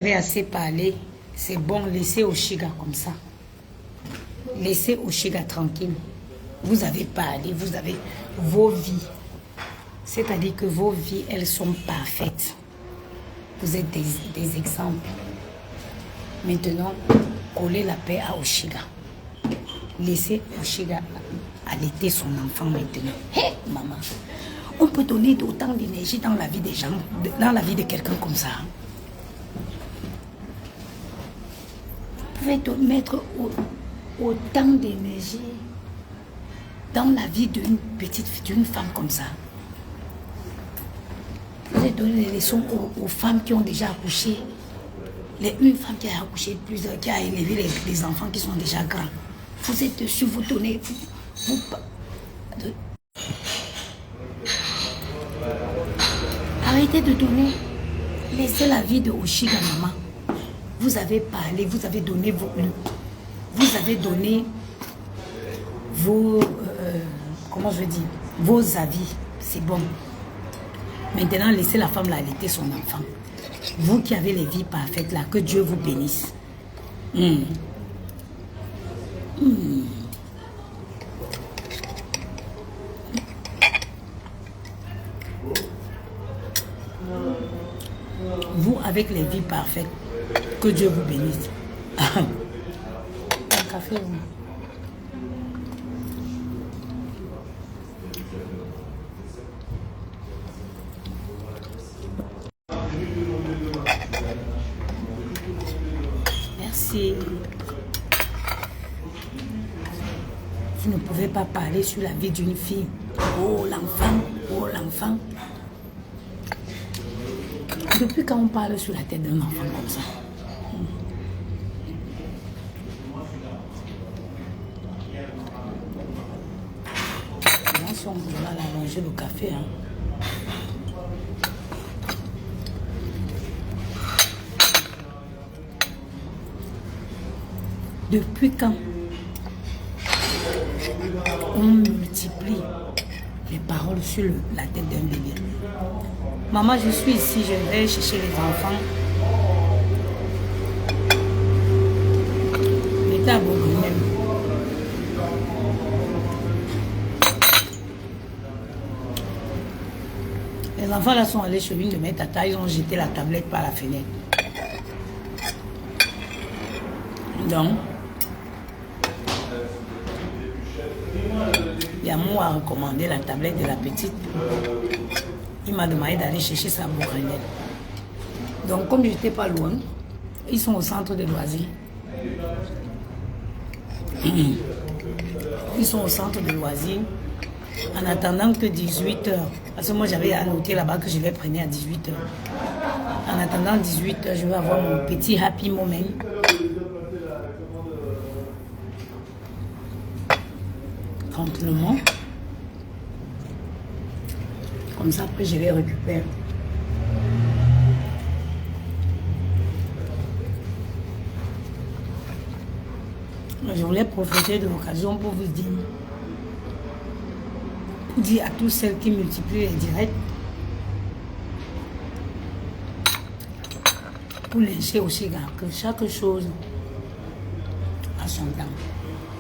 avez assez parlé, c'est bon, laissez Oshiga comme ça. Laissez Oshiga tranquille. Vous avez parlé, vous avez vos vies. C'est-à-dire que vos vies, elles sont parfaites. Vous êtes des exemples. Maintenant, collez la paix à Oshiga. Laissez Oshiga allaiter son enfant maintenant. Hé, maman, on peut donner autant d'énergie dans la vie des gens, dans la vie de quelqu'un comme ça. Vous pouvez mettre autant d'énergie dans la vie d'une petite fille, d'une femme comme ça. Vous allez donner des leçons aux femmes qui ont déjà accouché. Une femme qui a accouché plusieurs, qui a élevé les enfants qui sont déjà grands. Vous êtes dessus, vous donnez. Arrêtez de donner. Laissez la vie de Oshiga, maman. Vous avez parlé, vous avez donné vous avez donné vos, comment je dis, vos avis. C'est bon. Maintenant, laissez la femme allaiter son enfant. Vous qui avez les vies parfaites là, que Dieu vous bénisse. Vous avec les vies parfaites, que Dieu vous bénisse. Un café. Merci. Vous ne pouvez pas parler sur la vie d'une fille. Oh l'enfant, oh l'enfant. Depuis quand on parle sur la tête d'un enfant comme ça? Attention, on va allonger le café. Hein. Depuis quand on multiplie les paroles sur la tête d'un bébé? Maman, je suis ici, je vais chercher les enfants. L'état beaucoup même. Les enfants là sont allés chez une de mes tatas, ils ont jeté la tablette par la fenêtre. Donc, Yamou a recommandé la tablette de la petite. Il m'a demandé d'aller chercher sa bourrinelle. Donc, comme je n'étais pas loin, ils sont au centre de loisirs. Ils sont au centre de loisirs. En attendant que 18h, parce que moi j'avais annoté là-bas que je vais prendre à 18h. En attendant 18h, je vais avoir mon petit happy moment. Tranquillement. Comme ça, après, je les récupère. Je voulais profiter de l'occasion pour vous dire à tous celles qui multiplient les directs, pour lyncher aussi, que chaque chose a son temps.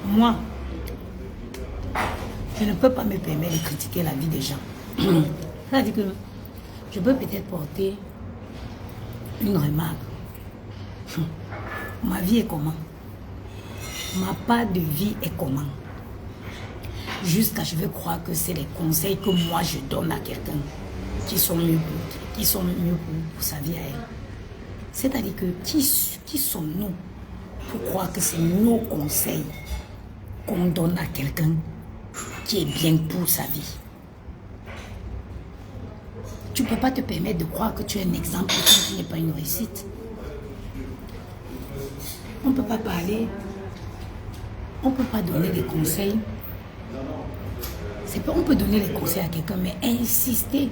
Moi, je ne peux pas me permettre de critiquer la vie des gens. C'est-à-dire que je peux peut-être porter une remarque. Ma vie est comment? Ma part de vie est comment? Jusqu'à je veux croire que c'est les conseils que moi je donne à quelqu'un qui sont mieux pour sa vie à elle. C'est-à-dire que qui sommes-nous pour croire que c'est nos conseils qu'on donne à quelqu'un qui est bien pour sa vie? Tu ne peux pas te permettre de croire que tu es un exemple quand tu n'es pas une réussite. On ne peut pas parler, on ne peut pas donner des conseils. On peut donner des conseils à quelqu'un, mais insister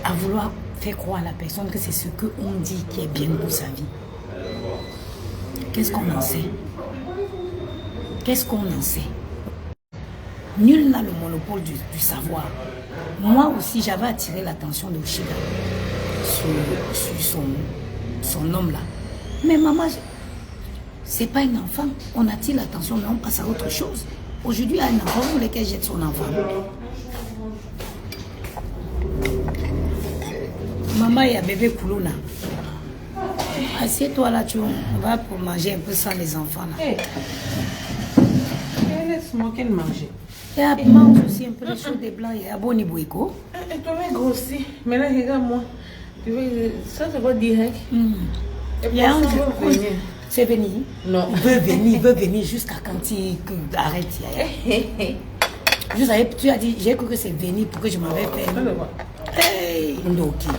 à vouloir faire croire à la personne que c'est ce qu'on dit qui est bien pour sa vie. Qu'est-ce qu'on en sait? Qu'est-ce qu'on en sait? Nul n'a le monopole du savoir. Moi aussi, j'avais attiré l'attention de Oshiga sur son homme là. Mais maman, c'est pas un enfant. On attire l'attention, mais on passe à autre chose. Aujourd'hui, un enfant, vous voulez qu'elle jette son enfant. Maman, il y a bébé Koulouna. Assieds-toi là, tu vas pour manger un peu sans les enfants là. Hey. Laisse-moi qu'elle mange. Et elle mange aussi un peu de choses des blancs. Il y a Boni Bouiko. Et toi, mais grossi. Maintenant, regarde-moi. Ça, c'est pas direct. Il y a un c'est venir. Non. Il veut venir jusqu'à quand il arrête. Juste avec, tu as dit, j'ai cru que c'est venir pour que je m'avais fait. Hey, Ndoki.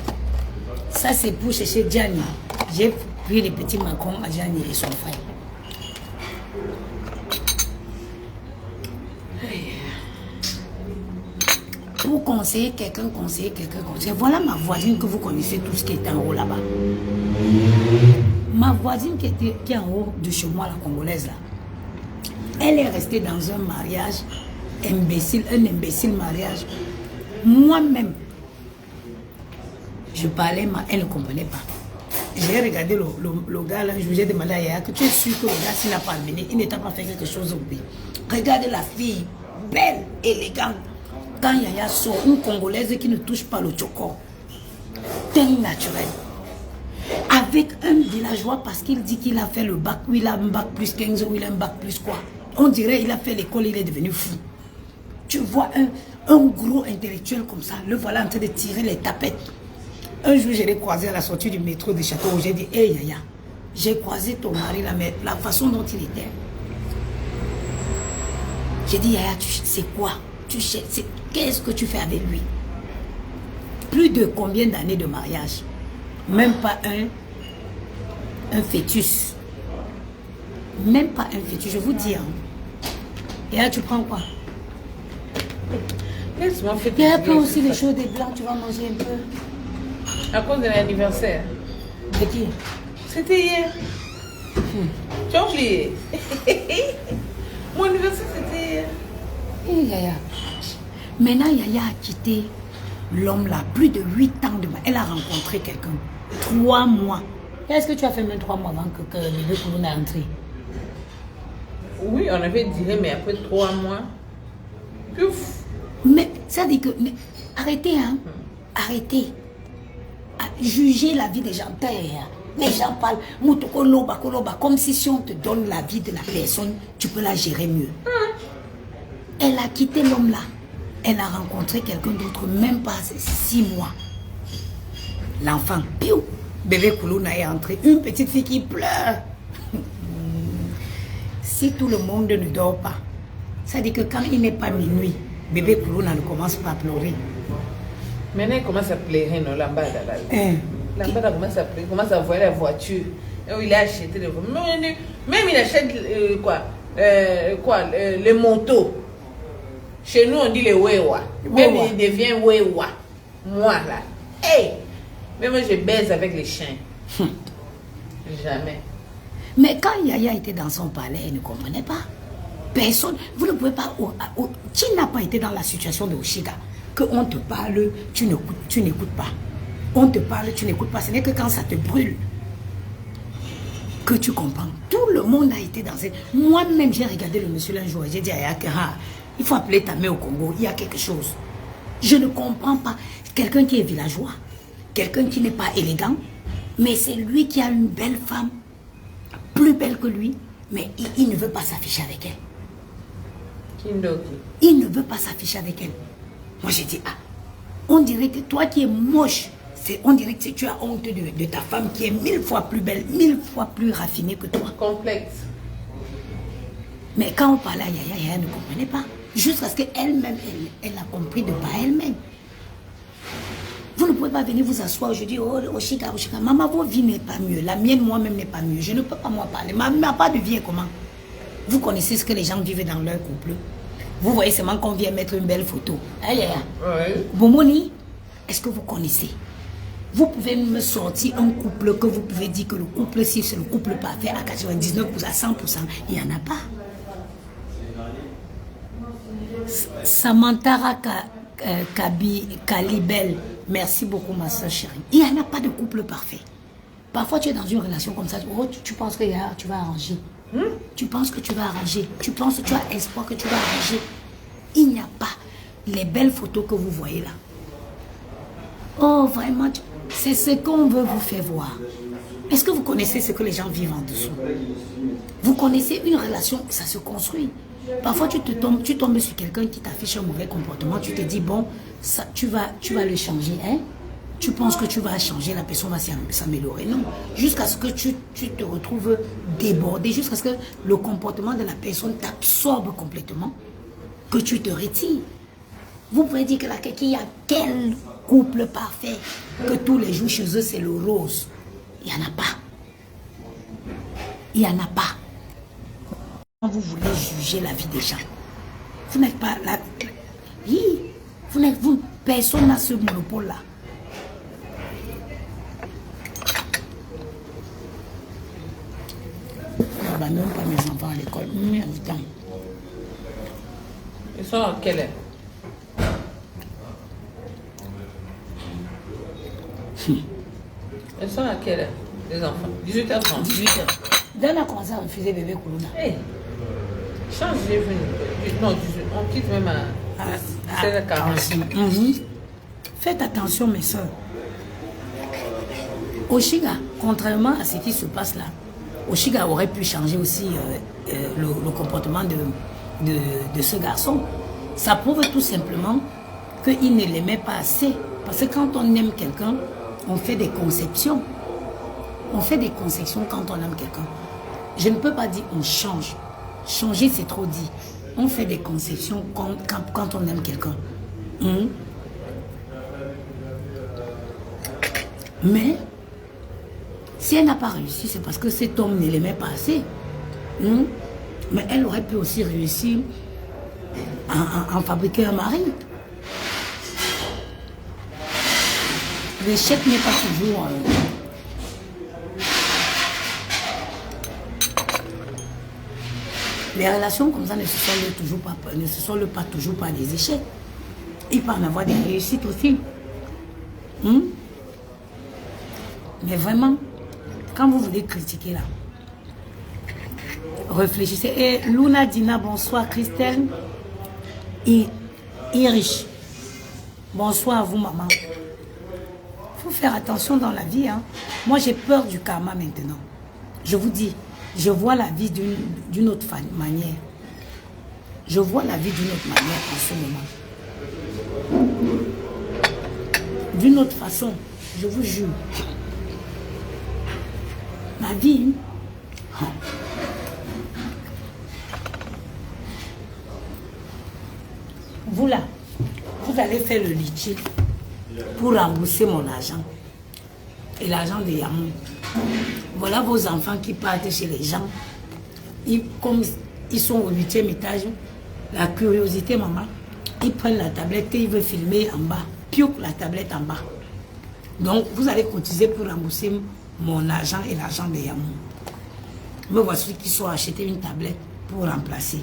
Ça, c'est pour chercher Gianni. J'ai pris les petits Macron à Gianni et son frère. Pour conseiller quelqu'un, conseiller. Voilà ma voisine que vous connaissez tous qui est en haut là-bas. Ma voisine qui est en haut de chez moi, la Congolaise là. Elle est restée dans un mariage imbécile, un imbécile mariage. Moi-même, je parlais, mais elle ne comprenait pas. J'ai regardé le gars là, je lui ai demandé à Yaya que tu es sûr que le gars s'il n'a pas amené, il n'était pas fait quelque chose au pays. Regardez la fille, belle, élégante. Quand Yaya sort, une Congolaise qui ne touche pas le choco, teint naturel. Avec un villageois parce qu'il dit qu'il a fait le bac, ou il a un bac plus 15 ou il a un bac plus quoi. On dirait qu'il a fait l'école, il est devenu fou. Tu vois un gros intellectuel comme ça, le voilà en train de tirer les tapettes. Un jour, je l'ai croisé à la sortie du métro de Château. J'ai dit, hé Yaya, j'ai croisé ton mari là, mais la façon dont il était. J'ai dit, Yaya, c'est quoi? Qu'est-ce que tu fais avec lui? Plus de combien d'années de mariage? Même pas un fœtus. Même pas un fœtus, je vous dis. Hein. Et là, tu prends quoi? Laisse-moi faire. Et après aussi les choses des blancs, tu vas manger un peu. À cause de l'anniversaire. De qui? C'était hier. Tu as oublié? Mon anniversaire, c'était hier. Et Yaya. Maintenant, Yaya a quitté l'homme là, plus de 8 ans de elle a rencontré quelqu'un. 3 mois. Qu'est-ce que tu as fait même 3 mois avant que le bébé Koulouna est entré? Oui, on avait dit, mais après 3 mois. Pouf. Mais ça dit que. Mais, arrêtez, hein. Arrêtez. Juger la vie des gens. Les gens parlent. Comme si on te donne la vie de la personne, tu peux la gérer mieux. Elle a quitté l'homme là. Elle a rencontré quelqu'un d'autre, même pas 6 mois. L'enfant, piou, bébé Koulouna est entré. Une petite fille qui pleure. Si tout le monde ne dort pas, ça dit que quand il n'est pas minuit, bébé Koulouna ne commence pas à pleurer. Maintenant, il commence à pleurer, non, Lambada. Lambada commence à pleurer, commence à voir la voiture. Et il a acheté le voiture. Même il achète les motos. Chez nous, on dit les wewa. Même il devient wewa. Moi, là. Hey! Même moi, je baise avec les chiens. Jamais. Mais quand Yaya était dans son palais, elle ne comprenait pas. Personne. Vous ne pouvez pas. Tu n'as pas été dans la situation de Oshiga. Qu'on te parle, tu n'écoutes pas. On te parle, tu n'écoutes pas. Ce n'est que quand ça te brûle que tu comprends. Tout le monde a été dans cette. Moi-même, j'ai regardé le monsieur un jour et j'ai dit à Yaya que il faut appeler ta mère au Congo. Il y a quelque chose. Je ne comprends pas. Quelqu'un qui est villageois, quelqu'un qui n'est pas élégant, mais c'est lui qui a une belle femme, plus belle que lui, mais il ne veut pas s'afficher avec elle. Il ne veut pas s'afficher avec elle. Moi, j'ai dit, on dirait que toi qui es moche, on dirait que tu as honte de ta femme qui est 1000 fois plus belle, 1000 fois plus raffinée que toi. Complexe. Mais quand on parlait à Yaya, Yaya ne comprenait pas. Jusqu'à ce qu'elle-même, elle a compris de par elle-même. Vous ne pouvez pas venir vous asseoir aujourd'hui, Oshiga. Maman, votre vie n'est pas mieux. La mienne, moi-même, n'est pas mieux. Je ne peux pas moi parler. Ma part de vie est comment? Vous connaissez ce que les gens vivent dans leur couple. Vous voyez seulement qu'on vient mettre une belle photo. Aïe, aïe. Oui. Bomoni, est-ce que vous connaissez? Vous pouvez me sortir un couple que vous pouvez dire que le couple, si c'est le couple parfait à 99%, à 100%, il n'y en a pas. Samantara Kalibel, merci beaucoup ma soeur chérie. Il n'y en a pas de couple parfait. Parfois, tu es dans une relation comme ça. Oh, tu penses que tu vas arranger. Tu penses que tu vas arranger. Tu penses que tu as espoir que tu vas arranger. Il n'y a pas les belles photos que vous voyez là. Oh, vraiment, c'est ce qu'on veut vous faire voir. Est-ce que vous connaissez ce que les gens vivent en dessous? Vous connaissez une relation, ça se construit. Parfois, tu tombes sur quelqu'un qui t'affiche un mauvais comportement. Tu te dis, bon, ça, tu vas le changer. Hein? Tu penses que tu vas changer, la personne va s'améliorer. Non. Jusqu'à ce que tu te retrouves débordé, jusqu'à ce que le comportement de la personne t'absorbe complètement, que tu te retires. Vous pouvez dire qu'il y a quel couple parfait, que tous les jours chez eux, c'est le rose. Il n'y en a pas. Il n'y en a pas. Quand vous voulez juger la vie des gens, vous n'êtes pas là. Personne n'a ce monopole-là. Je ne même pas mes enfants à l'école. Ils sont à quelle heure? Ils sont à quelle heure, les enfants? 18h30. 18h. Dès qu'on a commencé à refuser bébé Koulouna. Hey, change, j'ai venu. Non, on quitte même à 16h40. Faites attention, mes soeurs. Oshiga, contrairement à ce qui se passe là, Oshiga aurait pu changer aussi le comportement de ce garçon. Ça prouve tout simplement qu'il ne l'aimait pas assez. Parce que quand on aime quelqu'un, on fait des conceptions. On fait des conceptions quand on aime quelqu'un. Je ne peux pas dire on change. Changer, c'est trop dit. On fait des conceptions quand on aime quelqu'un. Mais, si elle n'a pas réussi, c'est parce que cet homme ne l'aimait pas assez. Mais elle aurait pu aussi réussir à fabriquer un mari. L'échec n'est pas toujours... Les relations comme ça ne se soldent pas toujours par des échecs. Il peut en avoir des réussites aussi. Mais vraiment, quand vous voulez critiquer là, réfléchissez. Et Luna Dina, bonsoir. Christelle Irish, bonsoir à vous, maman. Il faut faire attention dans la vie. Moi, j'ai peur du karma maintenant. Je vous dis, je vois la vie d'une autre manière. Je vois la vie d'une autre manière en ce moment. D'une autre façon, je vous jure. Ma vie, vous là, vous allez faire le litchi pour rembourser mon argent et l'argent de Yamou. Voilà vos enfants qui partent chez les gens. Comme ils sont au 8e étage, la curiosité, maman, ils prennent la tablette et ils veulent filmer en bas. Piouk la tablette en bas. Donc, vous allez cotiser pour rembourser mon argent et l'argent de Yamou. Me voici qui sont achetés une tablette pour remplacer.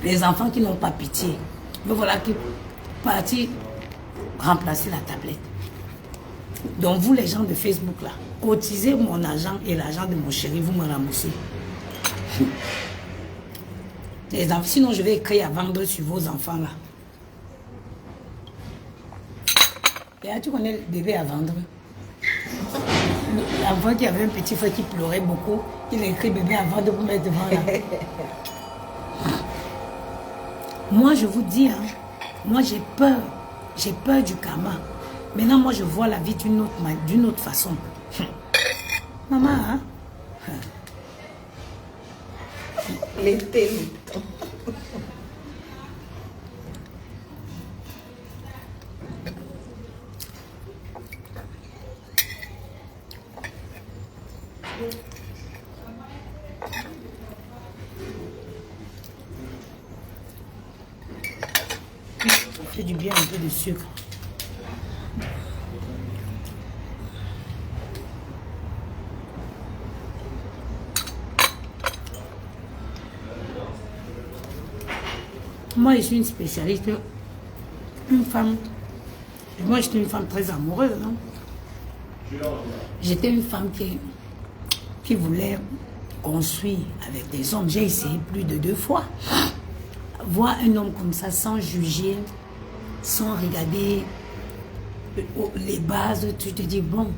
Les enfants qui n'ont pas pitié. Me voilà qui partent remplacer la tablette. Donc vous les gens de Facebook là, cotisez mon argent et l'argent de mon chéri, vous me remboursez. Les enfants, sinon je vais écrire à vendre sur vos enfants là. Et là, tu connais le bébé à vendre. L'enfant qui avait un petit frère qui pleurait beaucoup, il a écrit bébé à vendre pour mettre devant là. Moi je vous dis, moi j'ai peur du karma. Maintenant, moi, je vois la vie d'une autre façon. Maman, L'été, ça fait du bien un peu de sucre. Moi, je suis une spécialiste, une femme. Et moi, je suis une femme très amoureuse. J'étais une femme qui voulait construire avec des hommes. J'ai essayé plus de 2 fois. Voir un homme comme ça sans juger, sans regarder les bases, tu te dis, bon,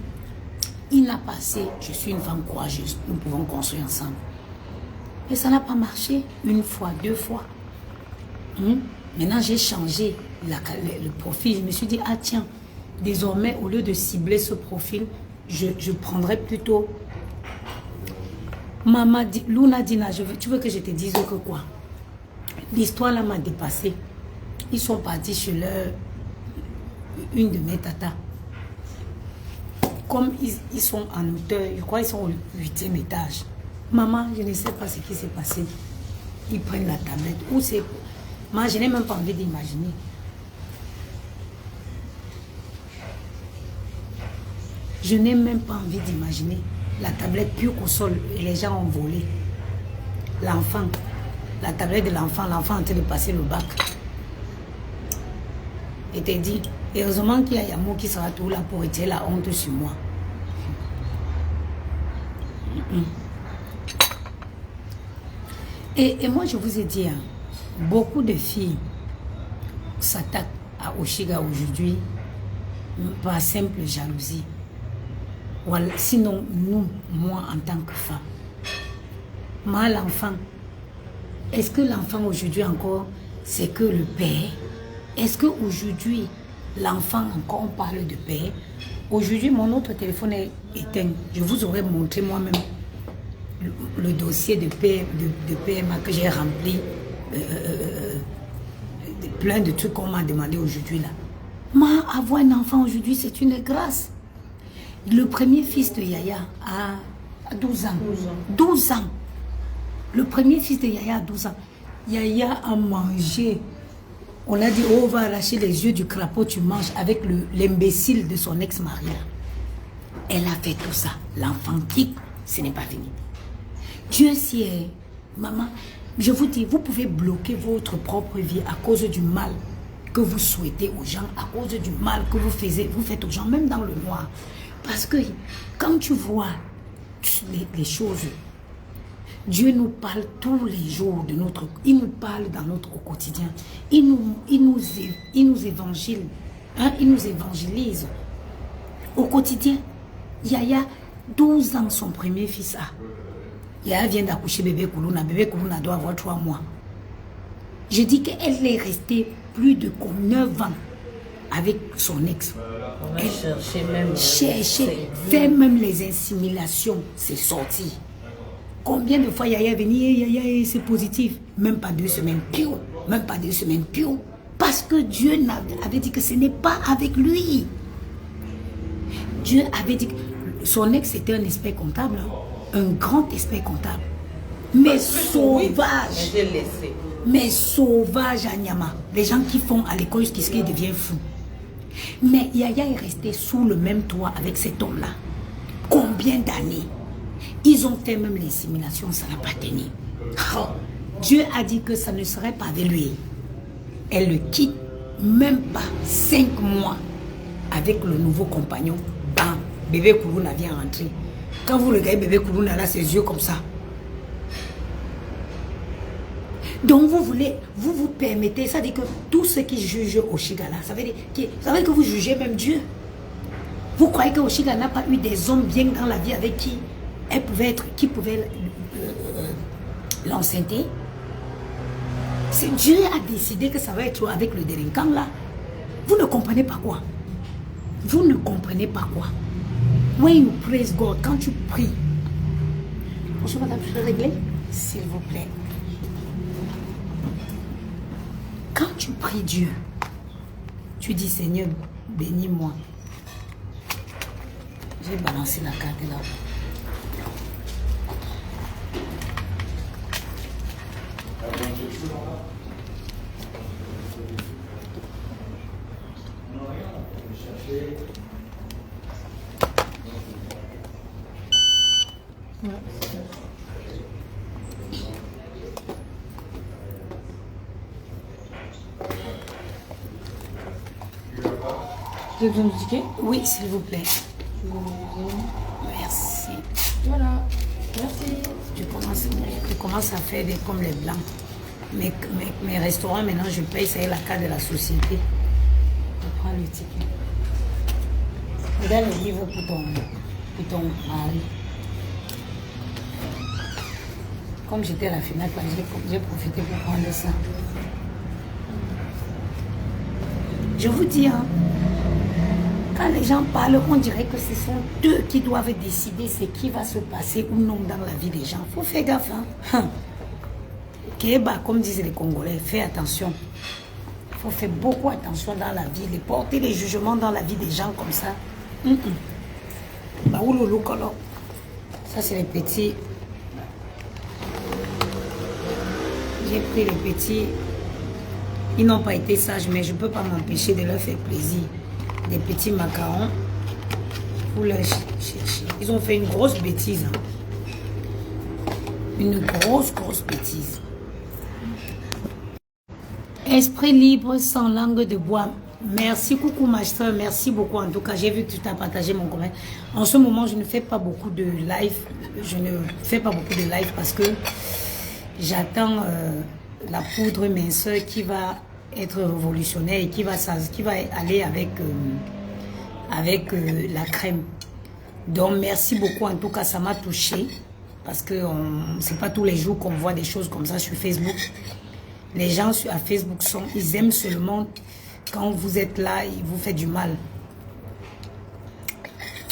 il n'a pas assez, je suis une femme courageuse, nous pouvons construire ensemble. Et ça n'a pas marché 1 fois, 2 fois. Maintenant, j'ai changé le profil. Je me suis dit, ah tiens, désormais, au lieu de cibler ce profil, je prendrais plutôt... Maman, Luna Dina, tu veux que je te dise que quoi? L'histoire là m'a dépassé. Ils sont partis chez une de mes tatas. Comme ils sont en hauteur, je crois qu'ils sont au 8e étage. Maman, je ne sais pas ce qui s'est passé. Ils prennent la tablette. Où c'est? Moi, je n'ai même pas envie d'imaginer. Je n'ai même pas envie d'imaginer. La tablette pure au sol et les gens ont volé. L'enfant, la tablette de l'enfant en train de passer le bac. Et t'es dit, heureusement qu'il y a Yamo qui sera tout là pour retirer la honte sur moi. Et moi, je vous ai dit, hein, beaucoup de filles s'attaquent à Oshiga aujourd'hui par simple jalousie. Voilà. Sinon, moi, en tant que femme, moi, l'enfant, est-ce que l'enfant aujourd'hui encore, c'est que le père? Est-ce qu'aujourd'hui, l'enfant encore, on parle de père? Aujourd'hui, mon autre téléphone est éteint. Je vous aurais montré moi-même le dossier de PMA que j'ai rempli. Plein de trucs qu'on m'a demandé aujourd'hui là. Moi, avoir un enfant aujourd'hui, c'est une grâce. Le premier fils de Yaya a 12 ans. 12 ans. Le premier fils de Yaya a 12 ans. Yaya a mangé. On a dit, oh, on va arracher les yeux du crapaud, tu manges, avec l'imbécile de son ex-mari. Elle a fait tout ça. L'enfant quitte, ce n'est pas fini. Dieu sait, maman, je vous dis, vous pouvez bloquer votre propre vie à cause du mal que vous souhaitez aux gens, à cause du mal que vous faites aux gens, même dans le noir. Parce que quand tu vois les choses, Dieu nous parle tous les jours de il nous parle dans notre quotidien. Il nous évangile, hein, il nous évangélise au quotidien. Yaya, 12 ans, son premier fils a. Yaya vient d'accoucher bébé Koulouna. Bébé Koulouna doit avoir 3 mois. Je dis qu'elle est restée plus de 9 ans avec son ex. On a cherché même. Fait même les inséminations, c'est sorti. Combien de fois Yaya est venu, Yaya c'est positif. Même pas 2 semaines, piou. Même pas 2 semaines, piou. Parce que Dieu avait dit que ce n'est pas avec lui. Dieu avait dit que son ex était un expert comptable. Un grand expert comptable. Mais sauvage. Mais sauvage à Nyama. Les gens qui font à l'école jusqu'à ce qu'ils deviennent fous. Mais Yaya est resté sous le même toit avec cet homme-là. Combien d'années? Ils ont fait même l'insémination, ça n'a pas tenu. Oh, Dieu a dit que ça ne serait pas avec lui. Elle le quitte, même pas 5 mois avec le nouveau compagnon. Bam, bébé Koulouna vient rentrer. Quand vous regardez bébé Koulouna là, ses yeux comme ça. Donc vous permettez, ça dit que tous ceux qui jugent Oshiga là, ça veut dire que vous jugez même Dieu. Vous croyez que Oshiga n'a pas eu des hommes bien dans la vie avec qui elle pouvait être, qui pouvait l'enceinter? C'est Dieu a décidé que ça va être avec le délinquant là. Vous ne comprenez pas quoi? Vous ne comprenez pas quoi? When you praise God, quand tu pries. Bonjour madame, je peux régler? S'il vous plaît. Quand tu pries Dieu, tu dis Seigneur, bénis-moi. J'ai balancé la carte là. Vous avez besoin de ticket? Oui, s'il vous plaît. commence à faire des comme les blancs. Mes restaurants, maintenant, je paye, c'est la carte de la société. Je prends le ticket. Regarde le livre pour ton mari. Comme j'étais à la finale, j'ai profité pour prendre ça. Je vous dis, hein, quand les gens parlent, on dirait que ce sont eux qui doivent décider ce qui va se passer ou non dans la vie des gens. Il faut faire gaffe. Hein. Kéba, comme disent les Congolais, fais attention. Il faut faire beaucoup attention dans la vie, porter les jugements dans la vie des gens comme ça. Ça, c'est les petits. J'ai pris les petits. Ils n'ont pas été sages, mais je ne peux pas m'empêcher de leur faire plaisir. Des petits macarons pour leur chercher. Ils ont fait une grosse bêtise. Hein. Une grosse bêtise. Esprit libre sans langue de bois. Merci, coucou ma soeur, merci beaucoup. En tout cas, j'ai vu que tu t'as partagé mon commentaire. En ce moment, je ne fais pas beaucoup de live. Je ne fais pas beaucoup de live parce que j'attends la poudre minceur qui va être révolutionnaire et qui va aller avec la crème. Donc, merci beaucoup. En tout cas, ça m'a touché parce que c'est pas tous les jours qu'on voit des choses comme ça sur Facebook. Les gens à Facebook ils aiment seulement quand vous êtes là, ils vous font du mal.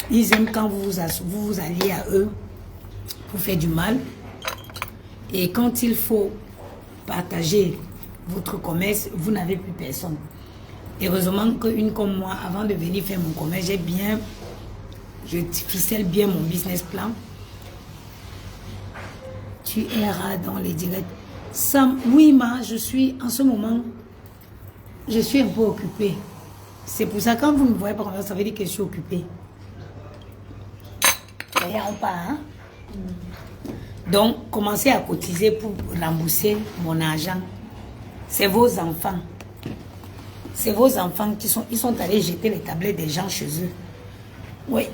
Ils aiment quand vous vous alliez à eux pour faire du mal. Et quand il faut partager votre commerce, vous n'avez plus personne. Heureusement qu'une comme moi, avant de venir faire mon commerce, je ficelle bien mon business plan. Tu iras dans les directs. Sam, oui, en ce moment, je suis un peu occupée. C'est pour ça, quand vous ne me voyez pas comme ça veut dire que je suis occupée. D'ailleurs, pas, hein? Donc, commencez à cotiser pour rembourser mon argent. C'est vos enfants. C'est vos enfants ils sont allés jeter les tablettes des gens chez eux. Oui.